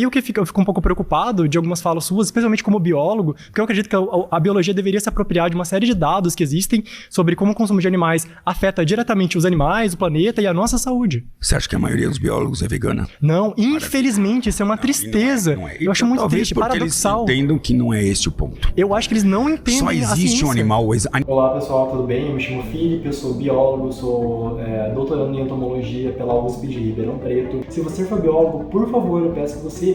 E eu fico um pouco preocupado de algumas falas suas, especialmente como biólogo, porque eu acredito que a biologia deveria se apropriar de uma série de dados que existem sobre como o consumo de animais afeta diretamente os animais, o planeta e a nossa saúde. Você acha que a maioria dos biólogos é vegana? Não, infelizmente, isso é uma tristeza. Não é. Eu acho muito talvez triste, porque paradoxal. eles entendam que não é esse o ponto. Eu acho que eles não entendem Só a existe ciência. um animal... Olá pessoal, tudo bem? Eu me chamo Felipe, eu sou biólogo, sou doutorando em entomologia pela USP de Ribeirão Preto. Se você for biólogo, por favor, eu peço que você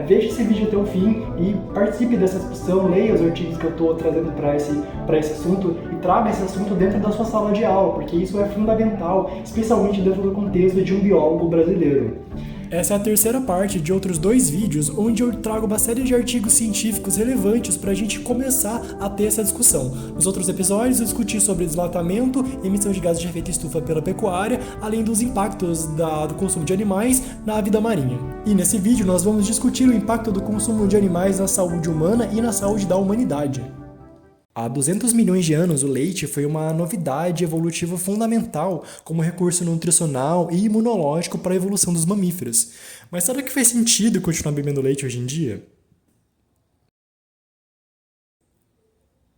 veja esse vídeo até o fim e participe dessa discussão, leia os artigos que eu estou trazendo para esse assunto e traga esse assunto dentro da sua sala de aula, porque isso é fundamental, especialmente dentro do contexto de um biólogo brasileiro. Essa é a terceira parte de outros 2 vídeos onde eu trago uma série de artigos científicos relevantes para a gente começar a ter essa discussão. Nos outros episódios eu discuti sobre desmatamento e emissão de gases de efeito estufa pela pecuária, além dos impactos do consumo de animais na vida marinha. E nesse vídeo nós vamos discutir o impacto do consumo de animais na saúde humana e na saúde da humanidade. Há 200 milhões de anos, o leite foi uma novidade evolutiva fundamental como recurso nutricional e imunológico para a evolução dos mamíferos. Mas será que faz sentido continuar bebendo leite hoje em dia?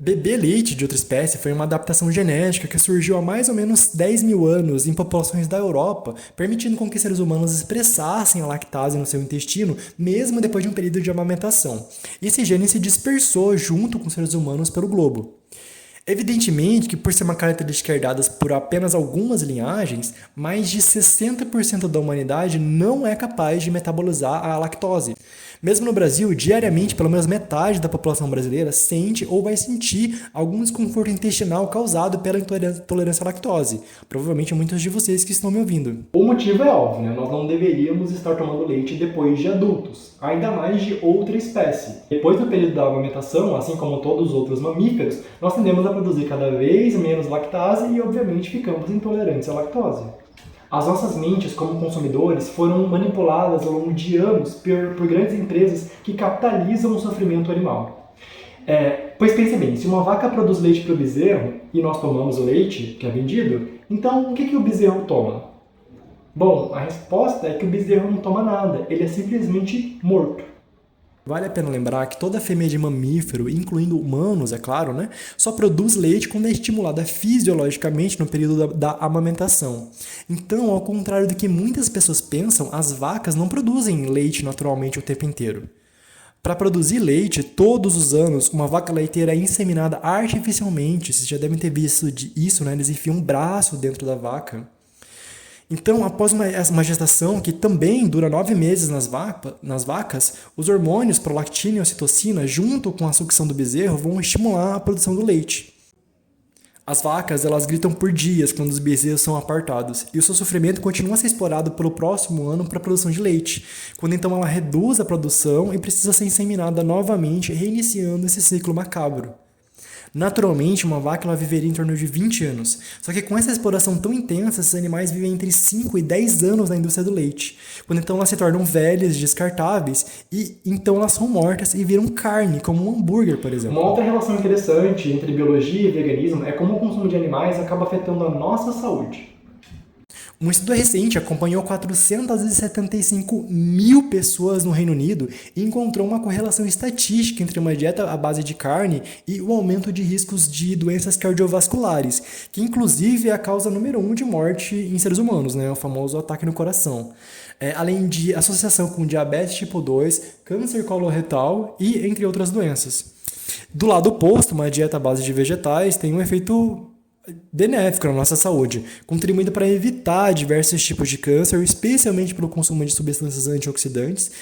Beber leite de outra espécie foi uma adaptação genética que surgiu há mais ou menos 10 mil anos em populações da Europa, permitindo com que seres humanos expressassem a lactase no seu intestino, mesmo depois de um período de amamentação. Esse gene se dispersou junto com os seres humanos pelo globo. Evidentemente que, por ser uma característica herdada por apenas algumas linhagens, mais de 60% da humanidade não é capaz de metabolizar a lactose. Mesmo no Brasil, diariamente, pelo menos metade da população brasileira sente ou vai sentir algum desconforto intestinal causado pela intolerância à lactose. Provavelmente muitos de vocês que estão me ouvindo. O motivo é óbvio, né? Nós não deveríamos estar tomando leite depois de adultos, ainda mais de outra espécie. Depois do período da amamentação, assim como todos os outros mamíferos, nós tendemos a produzir cada vez menos lactase e, obviamente, ficamos intolerantes à lactose. As nossas mentes, como consumidores, foram manipuladas ao longo de anos por grandes empresas que capitalizam o sofrimento animal. Pois pense bem, se uma vaca produz leite para o bezerro e nós tomamos o leite que é vendido, então o que o bezerro toma? Bom, a resposta é que o bezerro não toma nada, ele é simplesmente morto. Vale a pena lembrar que toda fêmea de mamífero, incluindo humanos, é claro, né, só produz leite quando é estimulada fisiologicamente no período da amamentação. Então, ao contrário do que muitas pessoas pensam, as vacas não produzem leite naturalmente o tempo inteiro. Para produzir leite, todos os anos, uma vaca leiteira é inseminada artificialmente. Vocês já devem ter visto isso, né? Eles enfiam um braço dentro da vaca. Então, após uma gestação que também dura 9 meses nas vacas, os hormônios prolactina e ocitocina, junto com a sucção do bezerro, vão estimular a produção do leite. As vacas, elas gritam por dias quando os bezerros são apartados, e o seu sofrimento continua a ser explorado pelo próximo ano para a produção de leite, quando então ela reduz a produção e precisa ser inseminada novamente, reiniciando esse ciclo macabro. Naturalmente, uma vaca ela viveria em torno de 20 anos. Só que com essa exploração tão intensa, esses animais vivem entre 5 e 10 anos na indústria do leite. Quando então elas se tornam velhas, descartáveis, e então elas são mortas e viram carne, como um hambúrguer, por exemplo. Uma outra relação interessante entre biologia e veganismo é como o consumo de animais acaba afetando a nossa saúde. Um estudo recente acompanhou 475 mil pessoas no Reino Unido e encontrou uma correlação estatística entre uma dieta à base de carne e o aumento de riscos de doenças cardiovasculares, que inclusive é a causa número 1 de morte em seres humanos, né? O famoso ataque no coração. Além de associação com diabetes tipo 2, câncer coloretal e entre outras doenças. Do lado oposto, uma dieta à base de vegetais tem um efeito benéfico na nossa saúde, contribuindo para evitar diversos tipos de câncer, especialmente pelo consumo de substâncias antioxidantes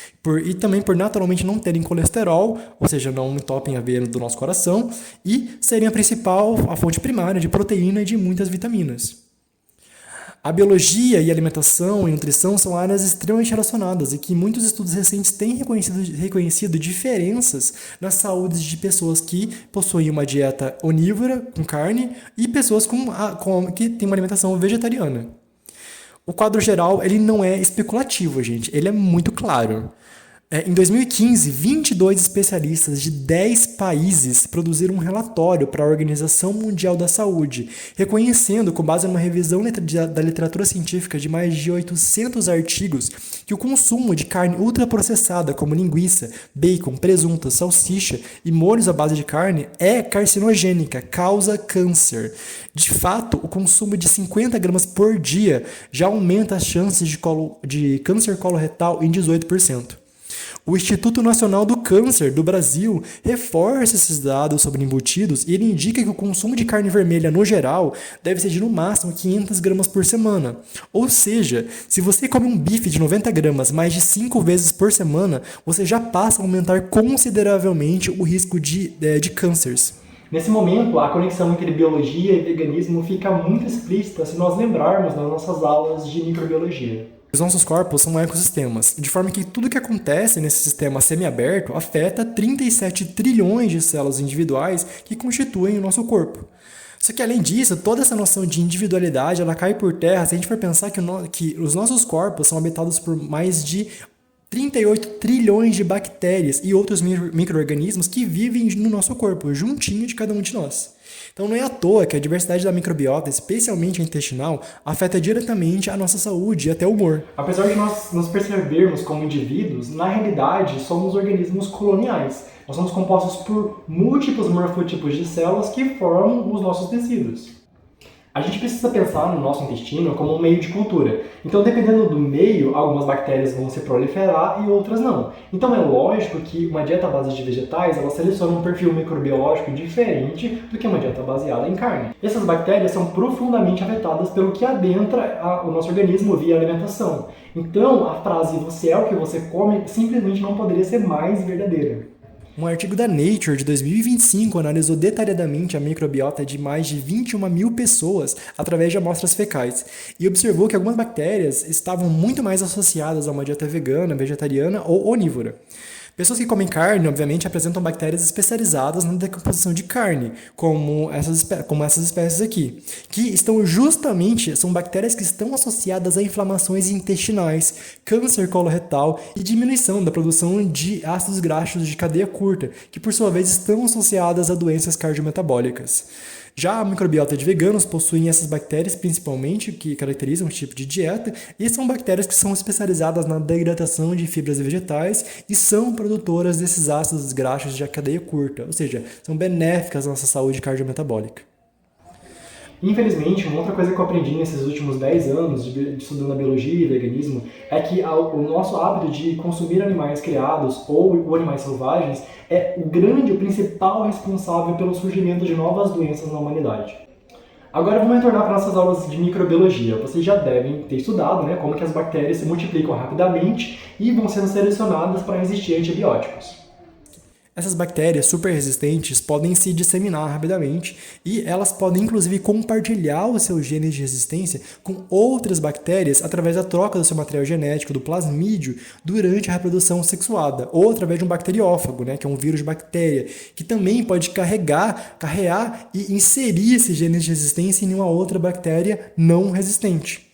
e também por naturalmente não terem colesterol, ou seja, não entopem a veia do nosso coração, e serem a fonte primária de proteína e de muitas vitaminas. A biologia e a alimentação e nutrição são áreas extremamente relacionadas e que muitos estudos recentes têm reconhecido diferenças nas saúdes de pessoas que possuem uma dieta onívora, com carne, e pessoas que têm uma alimentação vegetariana. O quadro geral ele não é especulativo, gente, ele é muito claro. Em 2015, 22 especialistas de 10 países produziram um relatório para a Organização Mundial da Saúde, reconhecendo, com base numa revisão da literatura científica de mais de 800 artigos, que o consumo de carne ultraprocessada, como linguiça, bacon, presunto, salsicha e molhos à base de carne, é carcinogênica, causa câncer. De fato, o consumo de 50 gramas por dia já aumenta as chances de câncer coloretal em 18%. O Instituto Nacional do Câncer do Brasil reforça esses dados sobre embutidos e ele indica que o consumo de carne vermelha no geral deve ser de no máximo 500 gramas por semana. Ou seja, se você come um bife de 90 gramas mais de 5 vezes por semana, você já passa a aumentar consideravelmente o risco de cânceres. Nesse momento, a conexão entre biologia e veganismo fica muito explícita se nós lembrarmos das nossas aulas de microbiologia. Os nossos corpos são ecossistemas, de forma que tudo que acontece nesse sistema semiaberto afeta 37 trilhões de células individuais que constituem o nosso corpo. Só que, além disso, toda essa noção de individualidade ela cai por terra se a gente for pensar que os nossos corpos são habitados por mais de 38 trilhões de bactérias e outros micro-organismos que vivem no nosso corpo, juntinho de cada um de nós. Então não é à toa que a diversidade da microbiota, especialmente a intestinal, afeta diretamente a nossa saúde e até o humor. Apesar de nós nos percebermos como indivíduos, na realidade somos organismos coloniais. Nós somos compostos por múltiplos morfotipos de células que formam os nossos tecidos. A gente precisa pensar no nosso intestino como um meio de cultura. Então, dependendo do meio, algumas bactérias vão se proliferar e outras não. Então, é lógico que uma dieta à base de vegetais, ela seleciona um perfil microbiológico diferente do que uma dieta baseada em carne. Essas bactérias são profundamente afetadas pelo que adentra o nosso organismo via alimentação. Então, a frase "você é o que você come" simplesmente não poderia ser mais verdadeira. Um artigo da Nature de 2025 analisou detalhadamente a microbiota de mais de 21 mil pessoas através de amostras fecais e observou que algumas bactérias estavam muito mais associadas a uma dieta vegana, vegetariana ou onívora. Pessoas que comem carne, obviamente, apresentam bactérias especializadas na decomposição de carne, como essas espécies aqui, que são bactérias que estão associadas a inflamações intestinais, câncer coloretal e diminuição da produção de ácidos graxos de cadeia curta, que por sua vez estão associadas a doenças cardiometabólicas. Já a microbiota de veganos possuem essas bactérias principalmente, que caracterizam o tipo de dieta, e são bactérias que são especializadas na degradação de fibras vegetais e são produtoras desses ácidos graxos de cadeia curta, ou seja, são benéficas à nossa saúde cardiometabólica. Infelizmente, uma outra coisa que eu aprendi nesses últimos 10 anos de estudando a biologia e veganismo é que o nosso hábito de consumir animais criados ou animais selvagens é o principal responsável pelo surgimento de novas doenças na humanidade. Agora vamos retornar para nossas aulas de microbiologia. Vocês já devem ter estudado, como que as bactérias se multiplicam rapidamente e vão sendo selecionadas para resistir a antibióticos. Essas bactérias super resistentes podem se disseminar rapidamente e elas podem inclusive compartilhar os seus genes de resistência com outras bactérias através da troca do seu material genético do plasmídio durante a reprodução sexuada ou através de um bacteriófago, que é um vírus de bactéria, que também pode carrear e inserir esses genes de resistência em uma outra bactéria não resistente.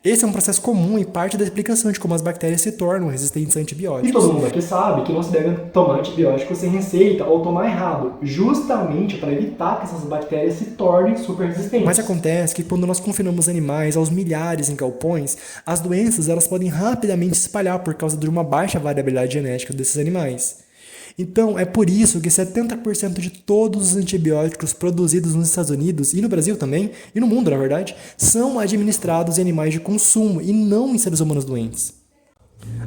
Esse é um processo comum e parte da explicação de como as bactérias se tornam resistentes a antibióticos. E todo mundo aqui sabe que não se deve tomar antibióticos sem receita ou tomar errado, justamente para evitar que essas bactérias se tornem super resistentes. Mas acontece que quando nós confinamos animais aos milhares em galpões, as doenças elas podem rapidamente se espalhar por causa de uma baixa variabilidade genética desses animais. Então, é por isso que 70% de todos os antibióticos produzidos nos Estados Unidos, e no Brasil também, e no mundo, na verdade, são administrados em animais de consumo e não em seres humanos doentes.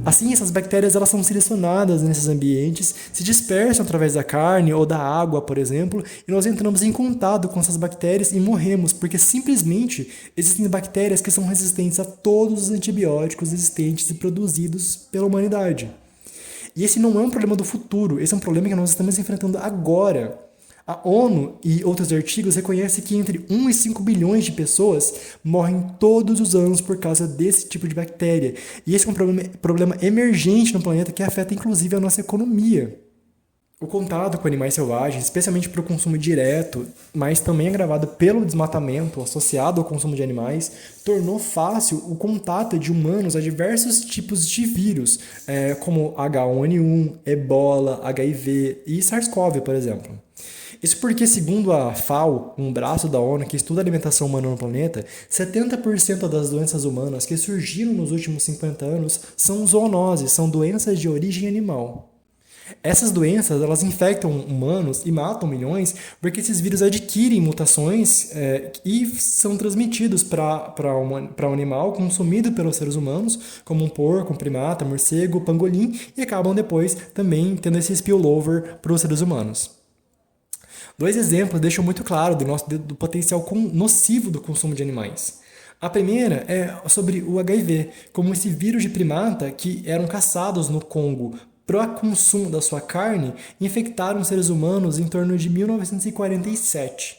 Assim, essas bactérias elas são selecionadas nesses ambientes, se dispersam através da carne ou da água, por exemplo, e nós entramos em contato com essas bactérias e morremos, porque simplesmente existem bactérias que são resistentes a todos os antibióticos existentes e produzidos pela humanidade. E esse não é um problema do futuro, esse é um problema que nós estamos enfrentando agora. A ONU e outros artigos reconhecem que entre 1 e 5 bilhões de pessoas morrem todos os anos por causa desse tipo de bactéria. E esse é um problema emergente no planeta que afeta inclusive a nossa economia. O contato com animais selvagens, especialmente para o consumo direto, mas também agravado pelo desmatamento associado ao consumo de animais, tornou fácil o contato de humanos a diversos tipos de vírus, como H1N1, Ebola, HIV e SARS-CoV, por exemplo. Isso porque, segundo a FAO, um braço da ONU que estuda a alimentação humana no planeta, 70% das doenças humanas que surgiram nos últimos 50 anos são zoonoses, são doenças de origem animal. Essas doenças, elas infectam humanos e matam milhões porque esses vírus adquirem mutações e são transmitidos para um animal consumido pelos seres humanos, como um porco, um primata, morcego, pangolim, e acabam depois também tendo esse spillover para os seres humanos. 2 exemplos deixam muito claro do potencial nocivo do consumo de animais. A primeira é sobre o HIV, como esse vírus de primata que eram caçados no Congo para consumo da sua carne, infectaram seres humanos em torno de 1947.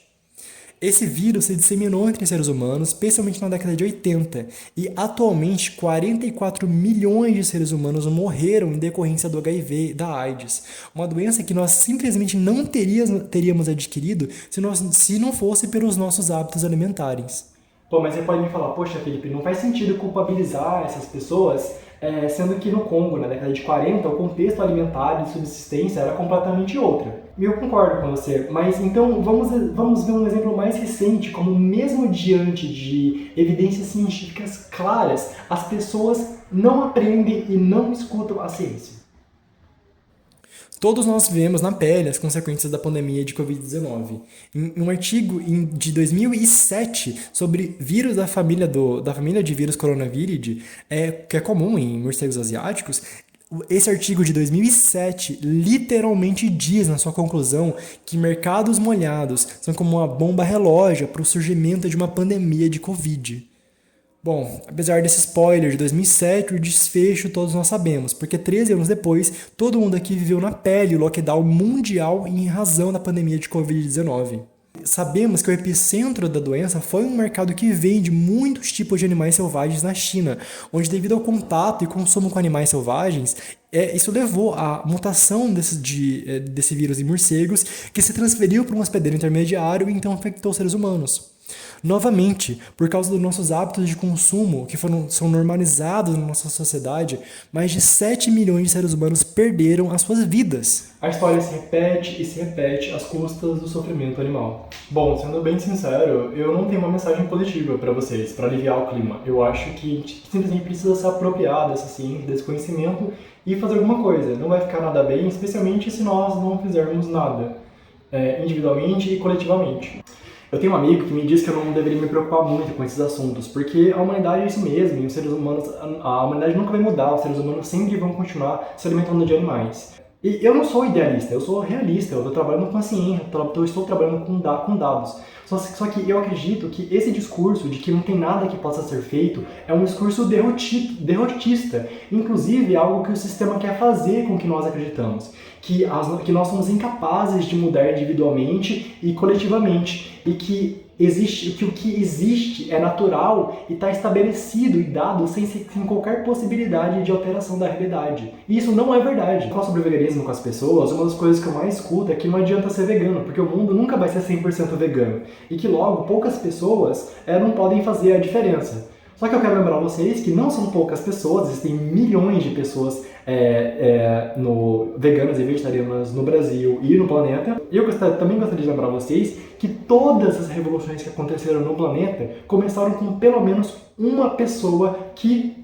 Esse vírus se disseminou entre seres humanos, especialmente na década de 80, e atualmente 44 milhões de seres humanos morreram em decorrência do HIV e da AIDS, uma doença que nós simplesmente não teríamos adquirido se não fosse pelos nossos hábitos alimentares. Pô, mas você pode me falar, poxa, Felipe, não faz sentido culpabilizar essas pessoas, sendo que no Congo, na década de 40, o contexto alimentar e de subsistência era completamente outro. E eu concordo com você, mas então vamos ver um exemplo mais recente, como mesmo diante de evidências científicas claras, as pessoas não aprendem e não escutam a ciência. Todos nós vivemos na pele as consequências da pandemia de Covid-19. Em um artigo de 2007 sobre vírus da família de vírus coronavíride, que é comum em morcegos asiáticos, esse artigo de 2007 literalmente diz na sua conclusão que mercados molhados são como uma bomba relógio para o surgimento de uma pandemia de Covid. Bom, apesar desse spoiler de 2007, o desfecho todos nós sabemos, porque 13 anos depois, todo mundo aqui viveu na pele o lockdown mundial em razão da pandemia de Covid-19. Sabemos que o epicentro da doença foi um mercado que vende muitos tipos de animais selvagens na China, onde devido ao contato e consumo com animais selvagens, isso levou à mutação desse vírus em morcegos, que se transferiu para um hospedeiro intermediário e então infectou seres humanos. Novamente, por causa dos nossos hábitos de consumo, que são normalizados na nossa sociedade, mais de 7 milhões de seres humanos perderam as suas vidas. A história se repete e se repete às custas do sofrimento animal. Bom, sendo bem sincero, eu não tenho uma mensagem positiva para vocês, para aliviar o clima. Eu acho que a gente simplesmente precisa se apropriar dessa ciência, desse conhecimento e fazer alguma coisa. Não vai ficar nada bem, especialmente se nós não fizermos nada, individualmente e coletivamente. Eu tenho um amigo que me diz que eu não deveria me preocupar muito com esses assuntos, porque a humanidade é isso mesmo, e os seres humanos, a humanidade nunca vai mudar, os seres humanos sempre vão continuar se alimentando de animais. E eu não sou idealista, eu sou realista, eu estou trabalhando com a ciência, eu estou trabalhando com dados. Só que eu acredito que esse discurso de que não tem nada que possa ser feito é um discurso derrotista, inclusive é algo que o sistema quer fazer com que nós acreditamos, que nós somos incapazes de mudar individualmente e coletivamente, e que o que existe é natural e está estabelecido e dado sem qualquer possibilidade de alteração da realidade. E isso não é verdade. Falar sobre veganismo com as pessoas, uma das coisas que eu mais escuto é que não adianta ser vegano, porque o mundo nunca vai ser 100% vegano. E que logo, poucas pessoas não podem fazer a diferença. Só que eu quero lembrar vocês que não são poucas pessoas, existem milhões de pessoas veganas e vegetarianas no Brasil e no planeta. E eu também gostaria de lembrar vocês que todas as revoluções que aconteceram no planeta começaram com pelo menos uma pessoa que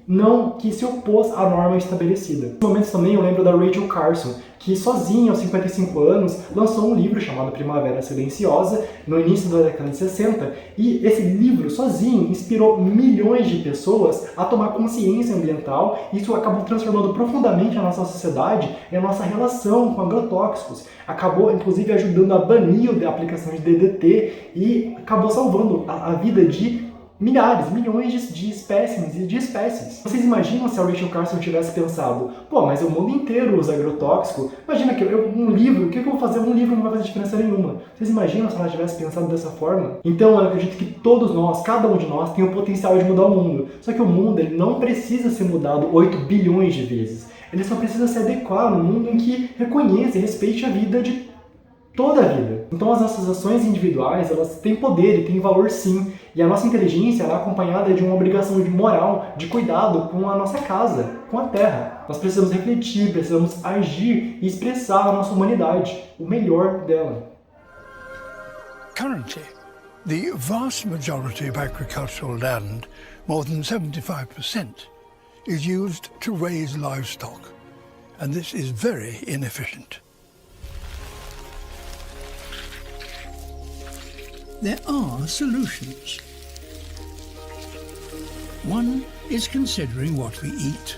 se opôs à norma estabelecida. Nesse momento também eu lembro da Rachel Carson, que sozinha aos 55 anos lançou um livro chamado Primavera Silenciosa no início da década de 60, e esse livro sozinho inspirou milhões de pessoas a tomar consciência ambiental, e isso acabou transformando profundamente a nossa sociedade e a nossa relação com agrotóxicos. Acabou inclusive ajudando a banir a aplicação de DDT e acabou salvando a vida de milhões de espécies. Vocês imaginam se a Rachel Carson tivesse pensado, mas o mundo inteiro usa agrotóxico, imagina que um livro, o que eu vou fazer? Um livro não vai fazer diferença nenhuma. Vocês imaginam se ela tivesse pensado dessa forma? Então eu acredito que todos nós, cada um de nós, tem o potencial de mudar o mundo. Só que o mundo ele não precisa ser mudado 8 bilhões de vezes. Ele só precisa se adequar num mundo em que reconheça e respeite a vida de toda a vida. Então as nossas ações individuais, elas têm poder e têm valor sim. E a nossa inteligência ela é acompanhada de uma obrigação de moral, de cuidado com a nossa casa, com a Terra. Nós precisamos refletir, precisamos agir e expressar a nossa humanidade, o melhor dela. Currently, the vast majority of agricultural land, more than 75%, is used to raise livestock, and this is very inefficient. There are solutions. One is considering what we eat.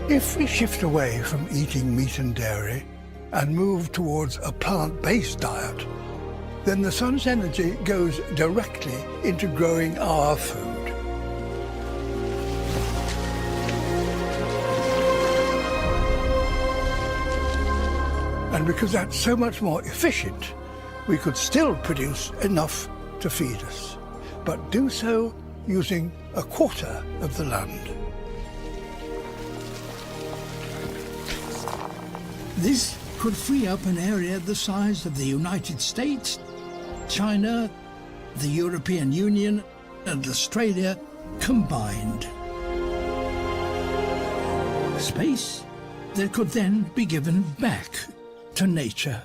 If we shift away from eating meat and dairy and move towards a plant-based diet, then the sun's energy goes directly into growing our food. And because that's so much more efficient, we could still produce enough to feed us, but do so using a quarter of the land. This could free up an area the size of the United States, China, the European Union, and Australia combined. Space that could then be given back to nature.